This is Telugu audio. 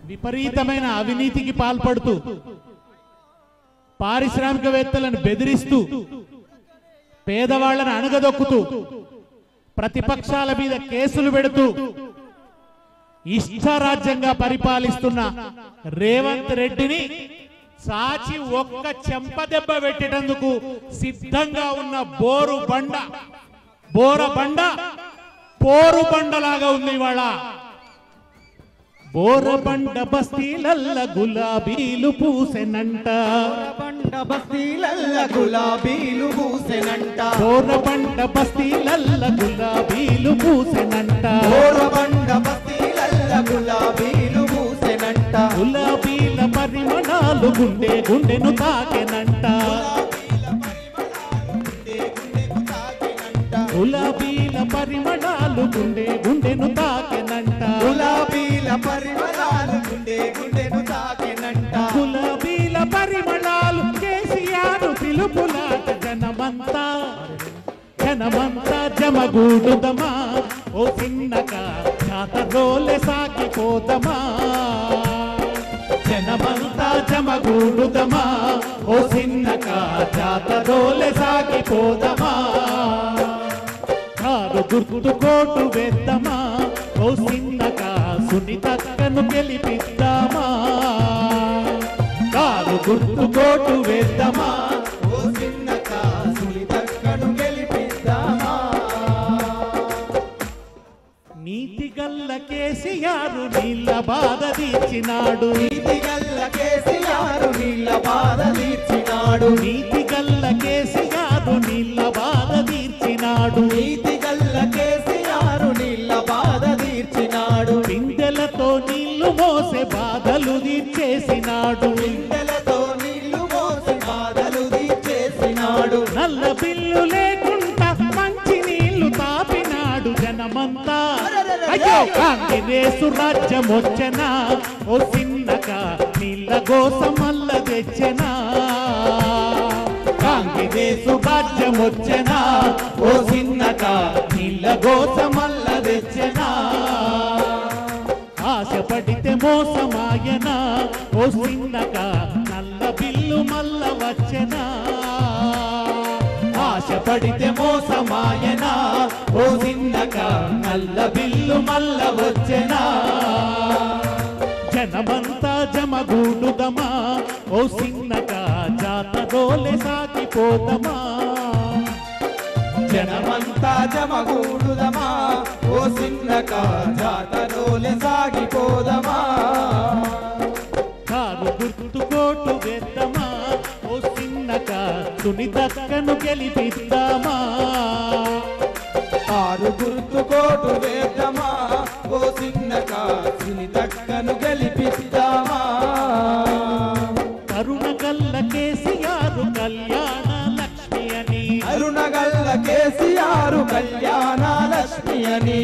విపరీతమైన అవినీతికి పాల్పడుతూ పారిశ్రామికవేత్తలను బెదిరిస్తూ పేదవాళ్లను అణగదొక్కుతూ ప్రతిపక్షాల మీద కేసులు పెడుతూ ఇష్టారాజ్యంగా పరిపాలిస్తున్న రేవంత్ రెడ్డిని సాచి ఒక్క చెంపదెబ్బ పెట్టేటందుకు సిద్ధంగా ఉన్న పోరుబండలాగా ఉంది ఇవాళ. బోరబండ బస్తీలల్ల గులాబీలు పూసెనంట, బస్తీలల్ల గులాబీలు పూసెనంట, బోరబండ బస్తీలల్ల గులాబీలు పూసెనంట, బోరబండ బస్తీలల్ల గులాబీలు పూసెనంట, గులాబీల పరిమళాలు గుండె గుండెను తాకెనంట, గులాబీల పరిమళాలు గుండె గుండెను తాకెనంట, గులాబీల పరిమళాలు గుండె గుండెను తాకెనంట, గులాబీల పరిమళాలు కేసీఆర్ పిలుపులాట జనమంతా జమగూడుదమా ఓ చిన్నక జాతరోలే సాగిపోదమా, జనమంతా జమగూడుదమా ఓ చిన్నక జాతరోలే సాగిపోదమా, కారు గుర్తు కోటు వేద్దామా ఓ చిన్నక సునీతక్కను గెలిపిద్దామా, కారు గుర్తు కోటు వేద్దామా ఓ చిన్నక సునీతక్కను గెలిపిద్దామా. నీతిగల్ల కేసీఆర్ నీళ్ళ బాధ తీర్చినాడు, నీతిగల్ల కేసీఆర్ నీళ్ళ బాధ తీర్చినాడు, నీతిగల్ల కేసీఆర్ నీళ్ళ బాధ తీర్చినాడు, నీతిగల్ల కేసీఆర్ నీళ్ళ బాధ తీర్చినాడు, బిందెలతో నీళ్లు మోసే బాధలు తీర్చేసినాడు, బిందెలతో నీళ్లు మోసి బాధలు తీర్చేసినాడు, నల్ల బిల్లు లేకుండా మంచి నీళ్లు తాపినాడు జనమంతా. అయ్యో కాంగ్రెసు రాజ్యం వచ్చనా ఓ చిన్నక నీళ్ళ గోసమల్ల తెచ్చనా, కాంగ్రెసు రాజ్యం వచ్చనా ఓ చిన్నక నీళ్ళ గోసమల్ల తెచ్చనా, ఆశపడితే మోసమాయనా ఓ చిన్నక నల్ల బిల్లు మల్ల వచ్చనా, ఆశపడితే మోసమాయనా ఓ చిన్నక నల్ల బిల్లు మల్ల వచ్చనా, జనమంతా జమగూడుదమా ఓ చిన్నక జాతరోలే సాగిపోదమా, జనమంతా జమగూడుదమా ఓ చిన్నక జాతరోలే సాగిపోదమా, కారు గుర్తు కోటు వేద్దామా ఓ చిన్నక సునీతక్కను గెలిపిద్దామా, కారు గుర్తు కోటు వేద్దామా ఓ చిన్నక సునీతక్కను గెలిపిద్దామా. కరుణగల్ల కేసీఆర్ కళ్యాణ లక్ష్మి అని, అరుణగల్ల కేసీఆర్ కళ్యాణ లక్ష్మి అని,